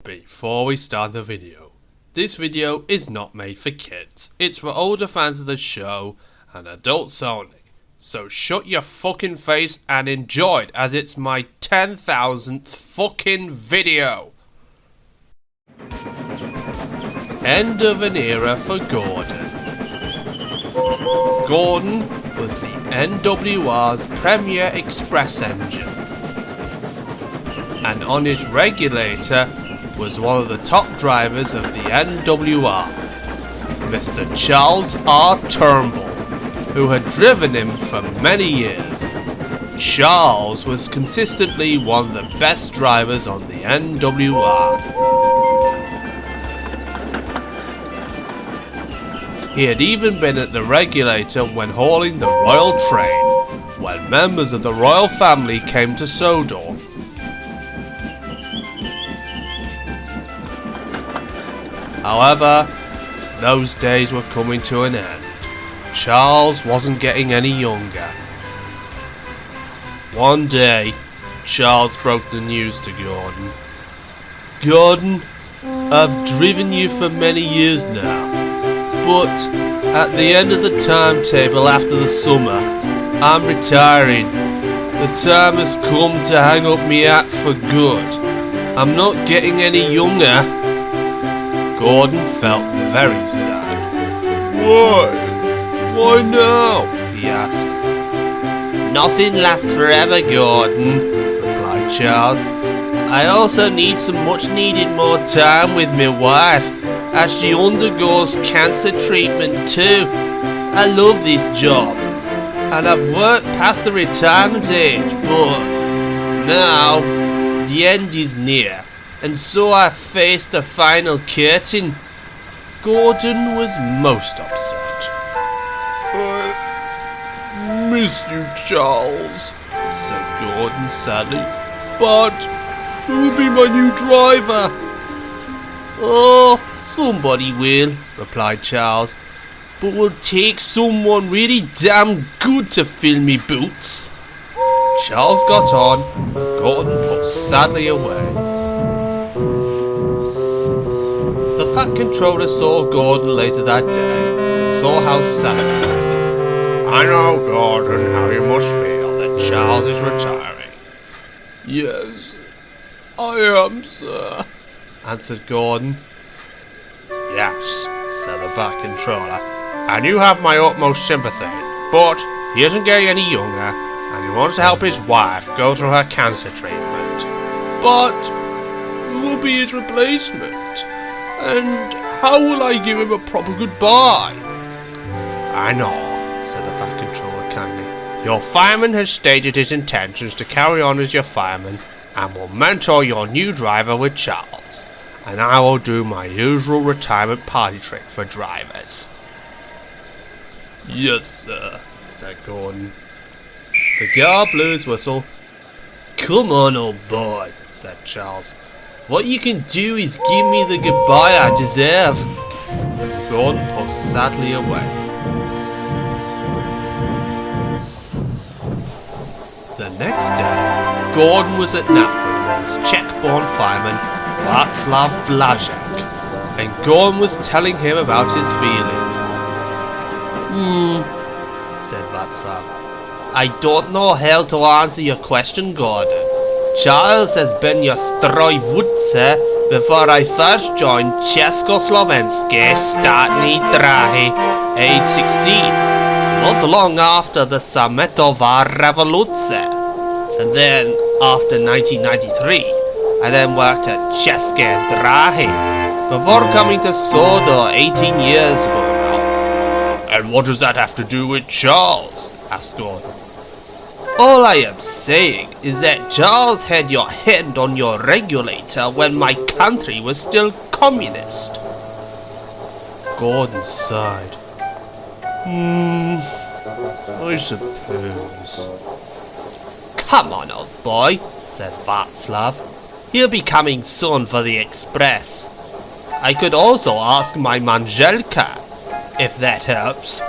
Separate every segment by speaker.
Speaker 1: Before we start the video, this video is not made for kids. It's for older fans of the show and adults only. So shut your fucking face and enjoy it, as it's my 10,000th fucking video. End of an era for Gordon. Gordon was the NWR's premier express engine, and on his regulator was one of the top drivers of the NWR, Mr. Charles R. Turnbull, who had driven him for many years. Charles was consistently one of the best drivers on the NWR. He had even been at the regulator when hauling the royal train, when members of the royal family came to Sodor. However, those days were coming to an end. Charles wasn't getting any younger. One day, Charles broke the news to Gordon. "Gordon, I've driven you for many years now, but at the end of the timetable after the summer, I'm retiring. The time has come to hang up me hat for good. I'm not getting any younger." Gordon felt very sad. "Why? Why now?" he asked. "Nothing lasts forever, Gordon," replied Charles. "I also need some much needed more time with my wife, as she undergoes cancer treatment too. I love this job, and I've worked past the retirement age, but now the end is near, and so I face the final curtain." Gordon was most upset. "I miss you, Charles," said Gordon sadly. "But who will be my new driver?" "Oh, somebody will," replied Charles. "But we'll take someone really damn good to fill me boots." Charles got on, and Gordon pulled sadly away. The Fat Controller saw Gordon later that day and saw how sad he was. "I know, Gordon, how you must feel that Charles is retiring." "Yes, I am, sir," answered Gordon. "Yes," said the Fat Controller, "and you have my utmost sympathy, but he isn't getting any younger, and he wants to help his wife go through her cancer treatment." "But who will be his replacement? And how will I give him a proper goodbye?" "I know," said the Fat Controller kindly. "Your fireman has stated his intentions to carry on as your fireman, and will mentor your new driver with Charles, and I will do my usual retirement party trick for drivers." "Yes, sir," said Gordon. The guard blew his whistle. "Come on, old boy," said Charles. "What you can do is give me the goodbye I deserve." Gordon pulled sadly away. The next day, Gordon was at Knapford with his Czech-born fireman, Václav Blazek, and Gordon was telling him about his feelings. Said Václav. "I don't know how to answer your question, Gordon. Charles has been your strojvůdce before I first joined Československé státní dráhy, age 16, not long after the Sametová revoluce. And then, after 1993, I then worked at České dráhy, before coming to Sodor 18 years ago now." "And what does that have to do with Charles?" asked Gordon. "All I am saying is that Charles had your hand on your regulator when my country was still communist." Gordon sighed. I suppose." "Come on, old boy," said Václav. "He'll be coming soon for the express. I could also ask my Manželka, if that helps."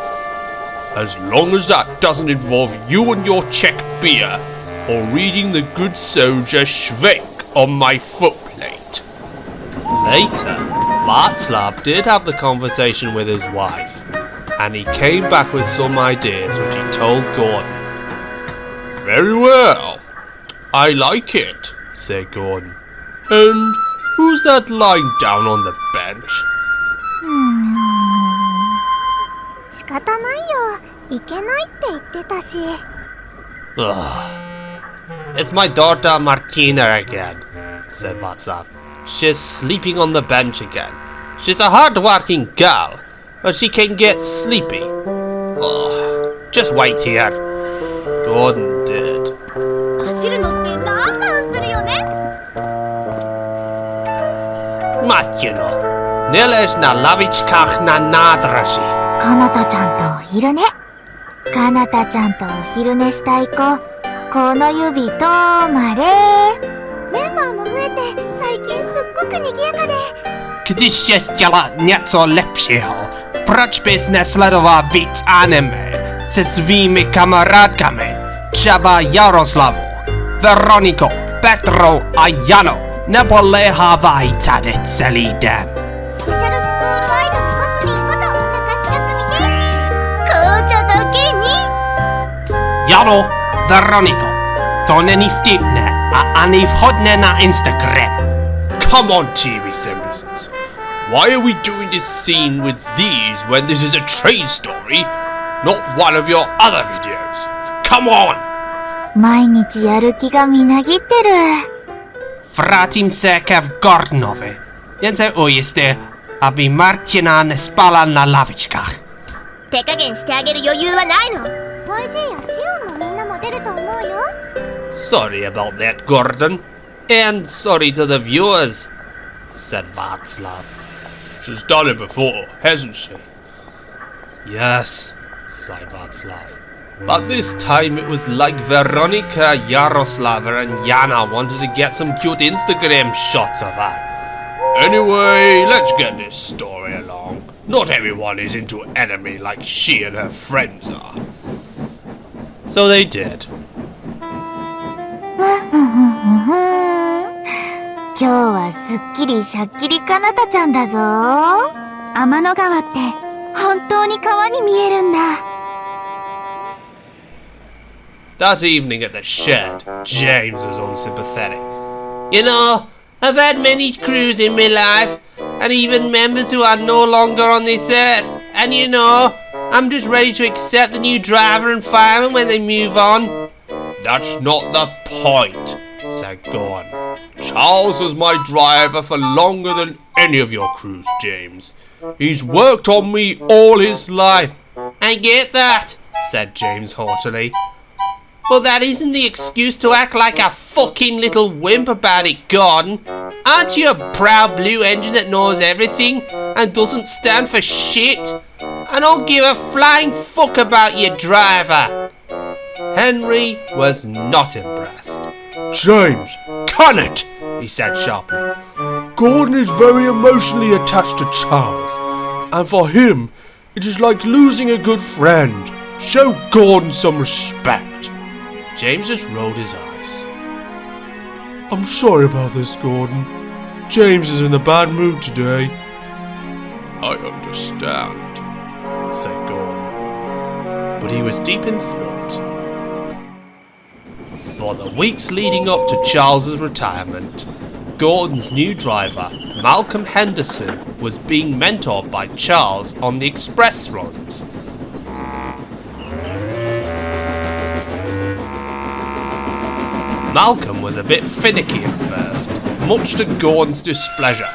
Speaker 1: "As long as that doesn't involve you and your Czech beer, or reading the good soldier Schwenk on my footplate," Later, Václav did have the conversation with his wife, and he came back with some ideas which he told Gordon. Very well. I like it, said Gordon. And who's that lying down on the bench?
Speaker 2: 仕方ないよ。いけないって言ってたし。
Speaker 1: It's my daughter Martina again, said Václav. She's sleeping on the bench again. She's a hard-working girl, but she can get sleepy. Just wait here. Gordon did.
Speaker 2: 走るのってランランするよね。
Speaker 1: Matino, Nilež na lavičkách na nádraží.
Speaker 2: かなたちゃんとお昼寝。かなたちゃんとお昼寝したい子。この指とまれ。メンバーも増えて最近すっごく賑やかで。
Speaker 3: Když jest dělat něco lepšího, proč bys nesledoval víc anime se svými kamarádkami, třeba Jaroslavu, Veronikou, Petrou a Janou, nebo lehávají tady celý den?
Speaker 2: スペシャルスクールアイドルコスミンこと高須かすみです。紅茶だけに。
Speaker 3: Jano, Veroniko, to není vtipné a ani vhodné na Instagram.
Speaker 1: Come on, TV Simpsons. Why are we doing this scene with these when this is a trade story, not one of your other videos? Come on!
Speaker 2: 毎日やる気がみなぎってる。
Speaker 3: Vrátím se ke Gordonovi, jen se ujistit, aby Martina nespala na lavičkách.
Speaker 2: 手加減してあげる余裕はないの。YG やシオンのみんなも出ると思うよ。
Speaker 1: Sorry about that, Gordon. And sorry to the viewers, said Václav. She's done it before, hasn't she? Yes, sighed Václav. But this time it was like Veronika, Yaroslava and Jana wanted to get some cute Instagram shots of her. Anyway, let's get this story along. Not everyone is into anime like she and her friends are. So they did.
Speaker 2: 今日はすっきりしゃっきりかなたちゃんだぞ。天の川って本当に川に見えるんだ。
Speaker 1: That evening at the shed, James was unsympathetic. You know, I've had many crews in my life, and even members who are no longer on this earth. And you know, I'm just ready to accept the new driver and fireman when they move on. That's not the point, said Gordon. Charles was my driver for longer than any of your crews, James. He's worked on me all his life. I get that, said James haughtily. But that isn't the excuse to act like a fucking little wimp about it, Gordon. Aren't you a proud blue engine that knows everything and doesn't stand for shit? I don't give a flying fuck about your driver. Henry was not impressed. James, can it? He said sharply. Gordon is very emotionally attached to Charles, and for him, it is like losing a good friend. Show Gordon some respect. James just rolled his eyes. I'm sorry about this, Gordon. James is in a bad mood today. I understand, said Gordon. But he was deep in thought. For the weeks leading up to Charles's retirement, Gordon's new driver, Malcolm Henderson, was being mentored by Charles on the express runs. Malcolm was a bit finicky at first, much to Gordon's displeasure.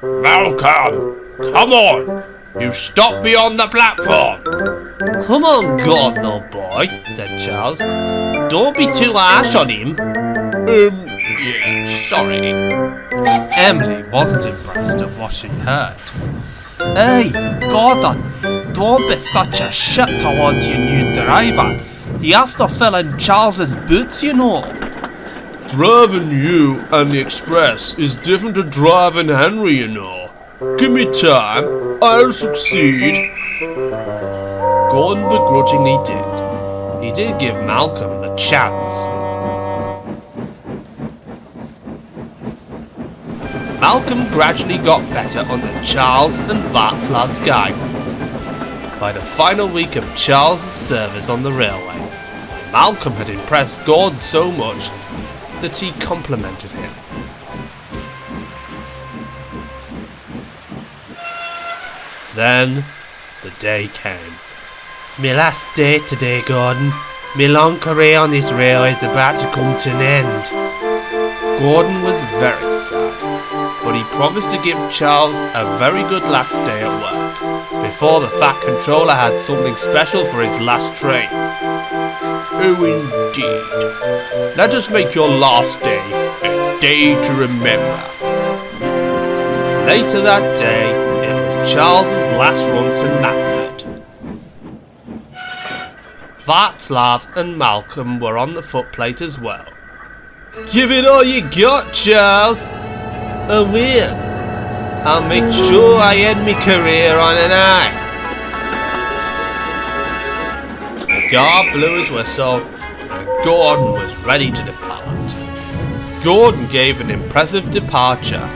Speaker 1: Malcolm, come on! You've stopped me on the platform! Come on, Gordon, old boy, said Charles. Don't be too harsh on him. Yeah, sorry. Emily wasn't impressed at what she heard.
Speaker 3: Hey, Gordon, don't be such a shit towards your new driver. He has to fill in Charles's boots, you know.
Speaker 1: Driving you and the express is different to driving Henry, you know. Give me time, I'll succeed. Gordon begrudgingly did. He did give Malcolm the chance. Malcolm gradually got better under Charles and Václav's guidance. By the final week of Charles's service on the railway, Malcolm had impressed Gordon so much that he complimented him. Then the day came. "My last day today, Gordon. My long career on this railway is about to come to an end." Gordon was very sad, but he promised to give Charles a very good last day at work, before the Fat Controller had something special for his last train. "Oh indeed. Let us make your last day a day to remember." Later that day, it was Charles's last run to Knapford. Václav and Malcolm were on the footplate as well. "Give it all you got, Charles." "I will. I'll make sure I end my career on an high." The guard blew his whistle, and Gordon was ready to depart. Gordon gave an impressive departure,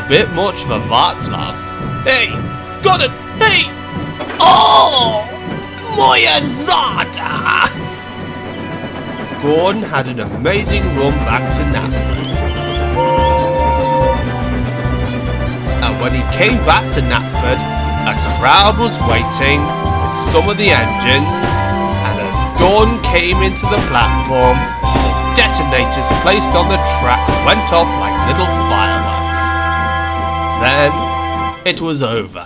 Speaker 1: a bit much for Václav. "Hey, Gordon, hey! Oh, moja zada!" Gordon had an amazing run back to Knapford. And when he came back to Knapford, a crowd was waiting with some of the engines, and as Gordon came into the platform, the detonators placed on the track went off like little fireworks. Then it was over.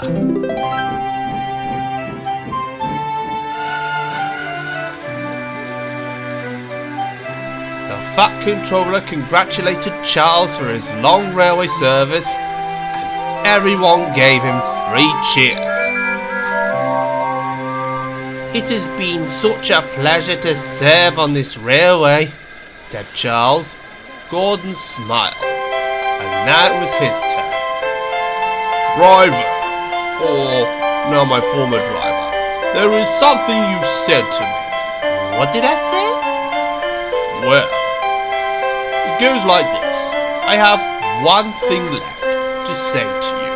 Speaker 1: The Fat Controller congratulated Charles for his long railway service, and everyone gave him 3 cheers. "It has been such a pleasure to serve on this railway," said Charles. Gordon smiled, and now it was his turn. "Driver, or now my former driver, there is something you said to me."
Speaker 2: "What did I say?"
Speaker 1: "Well, it goes like this. I have one thing left to say to you."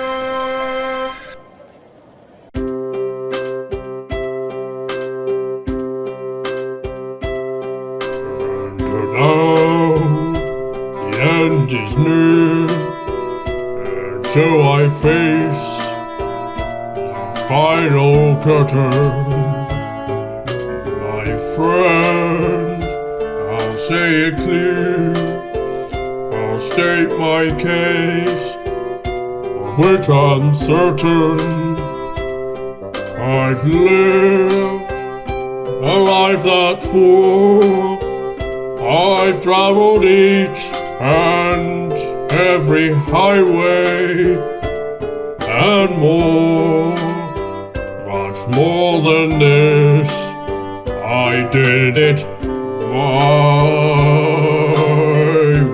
Speaker 4: And now the end is near, and so I face the final curtain. My friend, I'll say it clear, I'll state my case, of which I'm certain. I've lived a life that's full. I've traveled each and every highway and more, much more than this. I did it my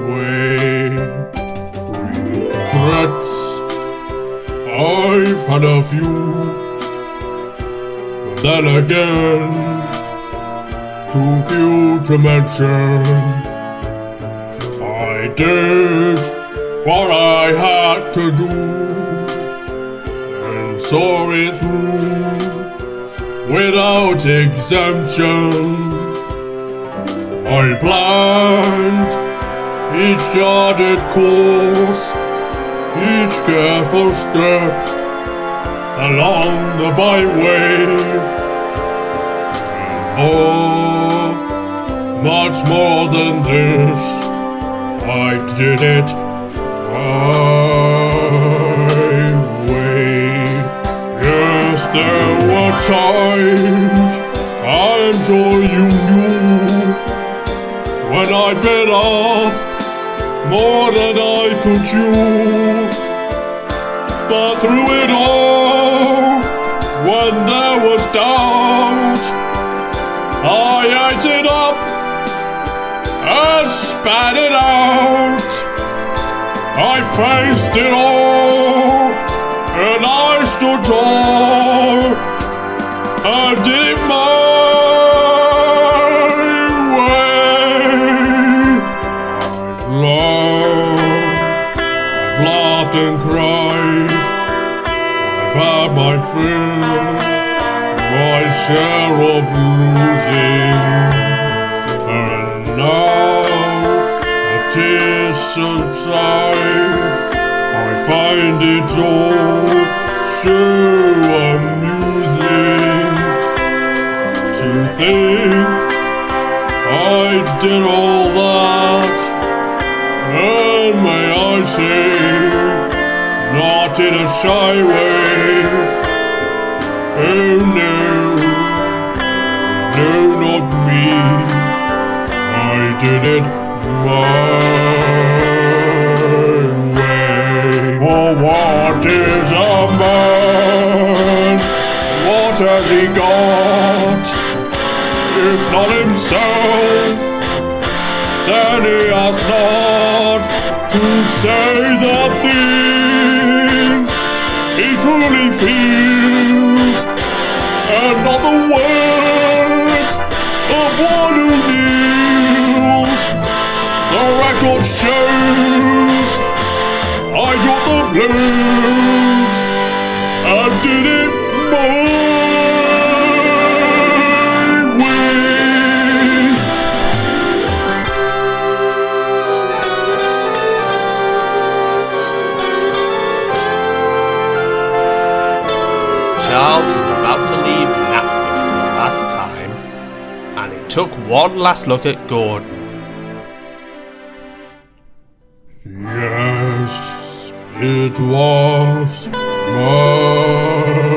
Speaker 4: way. Regrets, I've had a few, but then again, too few to mention. I did what I had to do and saw it through without exemption. I planned each charted course, each careful step along the byway. Oh, much more than this, I did it my way. Yes, there were times, I'm sure you knew, when I bit off more than I could chew. But through it all, when there was doubt, I ate it up and spat it out. I faced it all, and I stood tall, and did it my way. I've loved, I've I've laughed and cried. I've had my fill, my share of losing. And now, as tears subside, I find it all so amusing to think I did all that, and may I say, not in a shy way. Oh no, no, not me. I did it my way. Oh, what is a man? What has he got? If not himself, then he has not to say the things he truly feels, and not the words of one who kneels. The record shows I got the blues and did it my way.
Speaker 1: Charles was about to leave Knapford for the last time, and he took one last look at Gordon.
Speaker 4: Yes, it was my